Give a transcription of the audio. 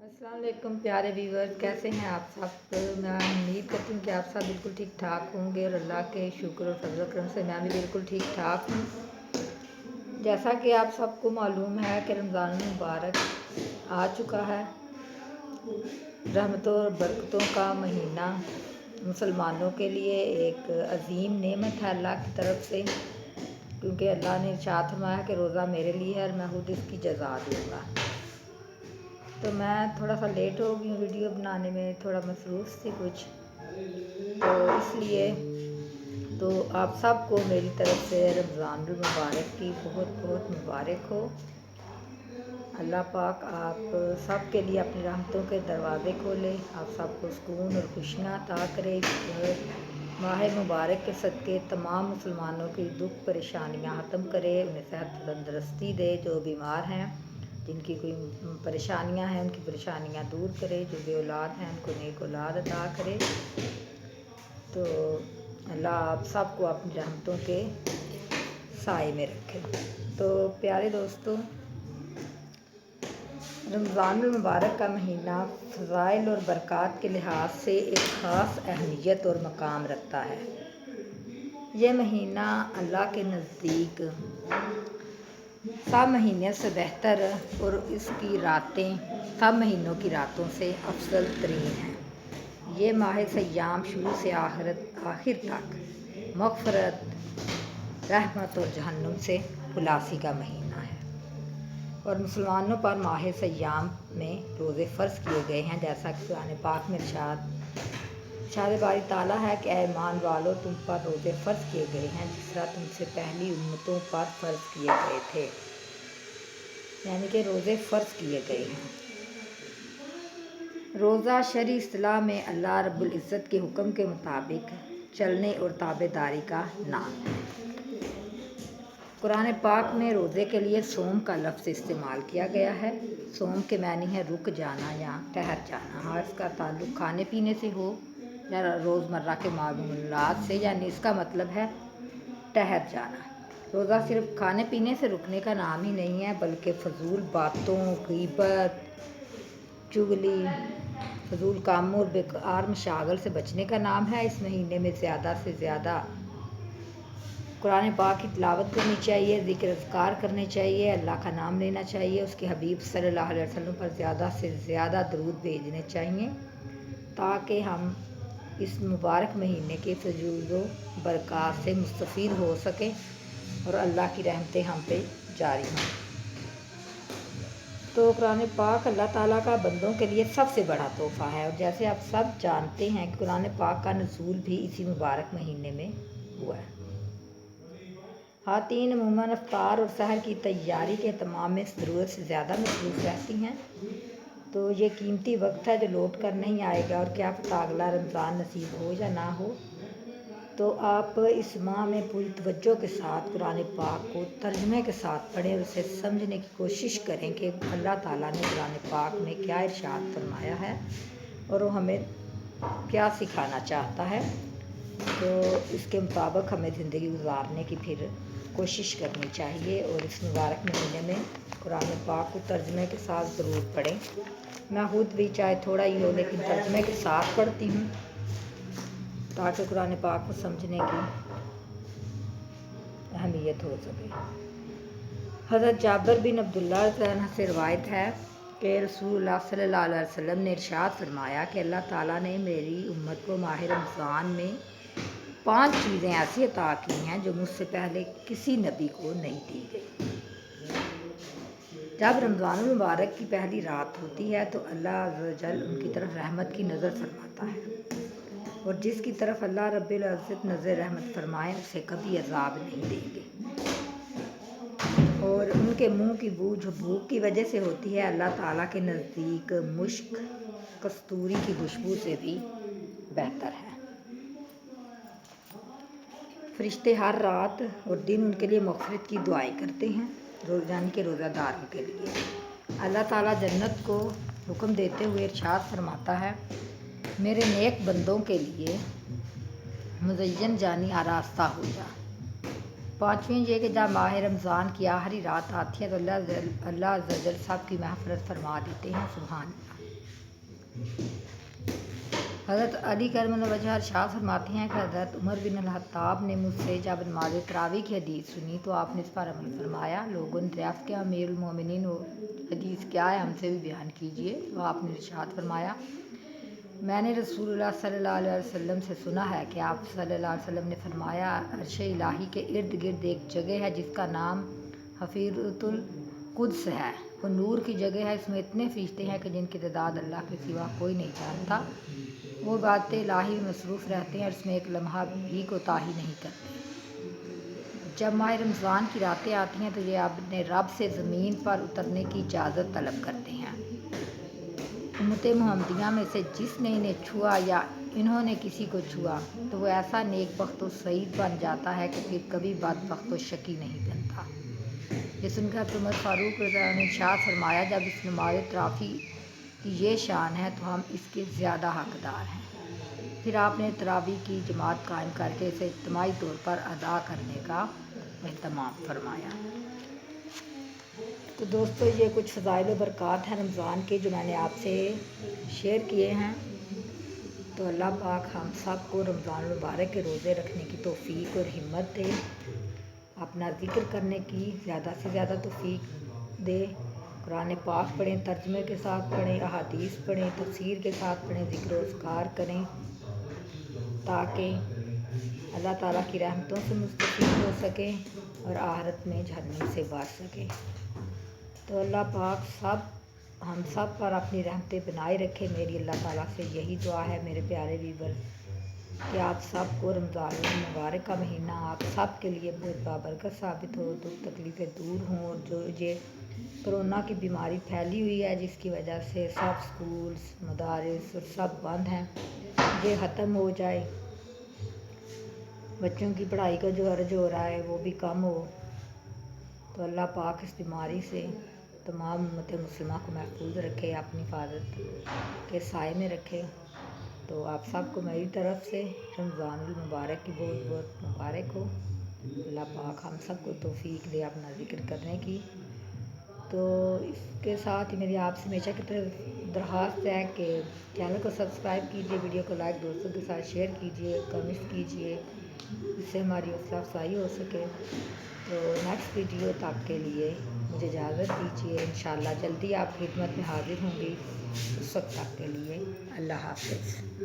अस्सलाम वालेकुम प्यारे व्यूअर्स, कैसे हैं आप सब। मैं उम्मीद करती हूँ कि आप सब बिल्कुल ठीक ठाक होंगे और अल्लाह के शुक्र और फजल करम से मैं भी बिल्कुल ठीक ठाक हूँ। जैसा कि आप सबको मालूम है कि रमज़ान मुबारक आ चुका है। रहमतों और बरकतों का महीना मुसलमानों के लिए एक अजीम नेमत है अल्लाह की तरफ से, क्योंकि अल्लाह ने इरशाद फरमाया कि रोज़ा मेरे लिए है और मैं खुद इसकी जज़ा दूँगा। तो मैं थोड़ा सा लेट हो गई हूँ, वीडियो बनाने में थोड़ा मसरूफ़ थी कुछ, तो इसलिए तो आप सबको मेरी तरफ से रमज़ान मुबारक की बहुत बहुत मुबारक हो। अल्लाह पाक आप सब के लिए अपनी रहमतों के दरवाज़े खोले, आप सबको सुकून और खुशियाँ अता करे। माह मुबारक के सदक़े तमाम मुसलमानों की दुख परेशानियाँ ख़त्म करे, उन्हें सेहत तंदरुस्ती दे। जो बीमार हैं, जिनकी कोई परेशानियां हैं, उनकी परेशानियां दूर करे। जो बे औलाद हैं, उनको नेक औलाद अता करे। तो अल्लाह आप सबको अपनी रहमतों के साए में रखे। तो प्यारे दोस्तों, रमज़ान मुबारक का महीना फ़ज़ाइल और बरक़ात के लिहाज से एक ख़ास अहमियत और मकाम रखता है। यह महीना अल्लाह के नज़दीक सब महीने से बेहतर और इसकी रातें सब महीनों की रातों से अफजल तरीन हैं। ये माह सयाम शुरू से आखिर तक मग़फ़रत, रहमत और जहन्नुम से खुलासी का महीना है। और मुसलमानों पर माह सयाम में रोज़े फ़र्ज़ किए गए हैं, जैसा कि कुरान पाक में इरशाद बारी ताला है कि ऐ ईमान वालों, तुम पर रोज़े फ़र्ज़ किए गए हैं जिस तरह तुमसे पहली उम्मतों पर फ़र्ज़ किए गए थे, यानी कि रोज़े फ़र्ज़ किए गए हैं। रोज़ा शरई इस्तिलाह में अल्लाह रब्बुल इज़्ज़त के हुक्म के मुताबिक चलने और ताबेदारी का नाम है। कुरान पाक में रोज़े के लिए सोम का लफ्ज़ इस्तेमाल किया गया है। सोम के मानी है रुक जाना या ठहर जाना। हाँ, इसका ताल्लुक़ खाने पीने से हो या रोज़मर्रा के मामूलात से, यानी इसका मतलब है ठहर जाना। रोज़ा सिर्फ खाने पीने से रुकने का नाम ही नहीं है, बल्कि फ़जूल बातों, ग़ीबत, चुगली, फजूल कामों और बेकार मशागल से बचने का नाम है। इस महीने में ज़्यादा से ज़्यादा कुरान पाक की तिलावत करनी चाहिए, ज़िक्र अज़कार करने चाहिए, अल्लाह का नाम लेना चाहिए, उसके हबीब सल्लल्लाहु अलैहि वसल्लम पर ज़्यादा से ज़्यादा दरूद भेजने चाहिए, ताकि हम इस मुबारक महीने के फजूल बरक़ात से मुस्तफ़ीद हो सकें और अल्लाह की रहमतें हम पे जारी हों। तो कुरान पाक अल्लाह ताला का बंदों के लिए सबसे बड़ा तोहफ़ा है। और जैसे आप सब जानते हैं कि कुरान पाक का नुज़ूल भी इसी मुबारक महीने में हुआ है। ख़वातीन अमूमन इफ्तार और सहर की तैयारी के तमाम में ज़रूरत से ज़्यादा मसरूफ़ रहती हैं, तो ये कीमती वक्त है जो लौट कर नहीं आएगा। और क्या पता अगला रमज़ान नसीब हो या ना हो। तो आप इस माह में पूरी तवज्जो के साथ कुरान पाक को तर्जुमे के साथ पढ़ें और उसे समझने की कोशिश करें कि अल्लाह ताला ने कुरान पाक में क्या इरशाद फरमाया है और वो हमें क्या सिखाना चाहता है। तो इसके मुताबिक हमें ज़िंदगी गुजारने की फिर कोशिश करनी चाहिए। और इस मुबारक महीने में कुरान पाक को तर्जुमे के साथ ज़रूर पढ़ें। मैं खुद भी चाहे थोड़ा ही हो लेकिन तर्जुमे के साथ पढ़ती हूँ, ताकि कुरान पाक को समझने की अहमियत हो सके। हज़रत जाबिर बिन अब्दुल्लाह से रवायत है कि रसूलुल्लाह सल्लल्लाहु अलैहि वसल्लम ने इरशाद फरमाया कि अल्लाह ताला ने मेरी उम्मत को माह रमज़ान में 5 चीज़ें ऐसी अता की हैं जो मुझसे पहले किसी नबी को नहीं दी गई। जब रमज़ान मुबारक की पहली रात होती है तो अल्लाह अज़्ज़ व जल उनकी तरफ रहमत की नज़र फरमाता है, और जिसकी तरफ अल्लाह रब्बुल इज़्ज़त नज़र रहमत फरमाए उसे कभी अज़ाब नहीं देंगे। और उनके मुंह की बू जो भूख की वजह से होती है, अल्लाह ताला के नज़दीक मुश्क कस्तूरी की खुशबू से भी बेहतर है। फरिश्ते हर रात और दिन उनके लिए मग़फ़िरत की दुआएं करते हैं, यानी के रोज़ादारों के लिए। अल्लाह ताला जन्नत को हुक्म देते हुए इरशाद फरमाता है, मेरे नेक बंदों के लिए मुज़य्यन जानी आरास्ता हो जा। 5वीं ये कि जब माह रमज़ान की आखिरी रात आती है तो अल्लाह अज़्ज़ व जल सब की महफ़रत फरमा देते हैं। सुभान अल्लाह। حضرت علی کرم وجہ ارشاد فرماتے ہیں کہ حضرت عمر بن الخطاب نے مجھ سے جب نماز تراویح کی حدیث سنی تو آپ نے اس پر عمل فرمایا۔ لوگوں نے دریافت کیا امیر المومنین وہ حدیث کیا ہے، ہم سے بھی بیان کیجیے۔ تو آپ نے ارشاد فرمایا میں نے رسول اللہ صلی اللہ علیہ وسلم سے سنا ہے کہ آپ صلی اللہ علیہ وسلم نے فرمایا عرش الہی کے ارد گرد ایک جگہ ہے جس کا نام حفیظۃ القدس ہے، وہ نور کی جگہ ہے، اس میں اتنے فرشتے ہیں کہ جن کی تعداد اللہ کے سوا کوئی نہیں جانتا، وہ باتیں الہی میں مصروف رہتے ہیں اور اس میں ایک لمحہ بھی کوتاہی نہیں کرتے۔ جب ماہ رمضان کی راتیں آتی ہیں تو یہ اپنے رب سے زمین پر اترنے کی اجازت طلب کرتے ہیں۔ امت محمدیہ میں سے جس نے انہیں چھوا یا انہوں نے کسی کو چھوا تو وہ ایسا نیک بخت و سعید بن جاتا ہے کہ پھر کبھی بدبخت و شقی نہیں بنتا۔ یہ سن کر عمر فاروق رضی اللہ عنہ نے ارشاد فرمایا جب اس نماز تراویح کی یہ شان ہے تو ہم اس کے زیادہ حقدار ہیں۔ پھر آپ نے تراویح کی جماعت قائم کر کے اسے اجتماعی طور پر ادا کرنے کا اہتمام فرمایا۔ تو دوستو یہ کچھ فضائل و برکات ہیں رمضان کے جو میں نے آپ سے شیئر کیے ہیں۔ تو اللہ پاک ہم سب کو رمضان المبارک کے روزے رکھنے کی توفیق اور ہمت دے، اپنا ذکر کرنے کی زیادہ سے زیادہ توفیق دے، قرآن پاک پڑھیں، ترجمے کے ساتھ پڑھیں، احادیث پڑھیں، تفسیر کے ساتھ پڑھیں، ذکر و اذکار کریں تاکہ اللہ تعالیٰ کی رحمتوں سے مستفید ہو سکیں اور آخرت میں جہنم سے بچ سکیں۔ تو اللہ پاک ہم سب پر اپنی رحمتیں بنائے رکھے۔ میری اللہ تعالیٰ سے یہی دعا ہے میرے پیارے ویور کہ آپ سب کو رمضان المبارک کا مہینہ آپ سب کے لیے بہت بابرکت ثابت ہو، دکھ تکلیفیں دور ہوں، اور جو یہ کرونا کی بیماری پھیلی ہوئی ہے جس کی وجہ سے سب سکولز، مدارس اور سب بند ہیں، یہ ختم ہو جائے، بچوں کی پڑھائی کا جو حرج ہو رہا ہے وہ بھی کم ہو۔ تو اللہ پاک اس بیماری سے تمام امت مسلمہ کو محفوظ رکھے، اپنی حفاظت کے سائے میں رکھے۔ تو آپ سب کو میری طرف سے رمضان المبارک کی بہت بہت مبارک ہو۔ اللہ پاک ہم سب کو توفیق دے اپنا ذکر کرنے کی۔ تو اس کے ساتھ ہی میری آپ سے ہمیشہ کی طرف درخواست ہے کہ چینل کو سبسکرائب کیجیے، ویڈیو کو لائک دوستوں کے ساتھ شیئر کیجیے، کمنٹس کیجیے، اس سے ہماری حوصلہ افزائی ہو سکے۔ تو نیکسٹ ویڈیو تک کے لیے مجھے اجازت دیجیے، انشاءاللہ جلدی آپ کی خدمت میں حاضر ہوں گی۔ اس وقت تک کے لیے اللہ حافظ۔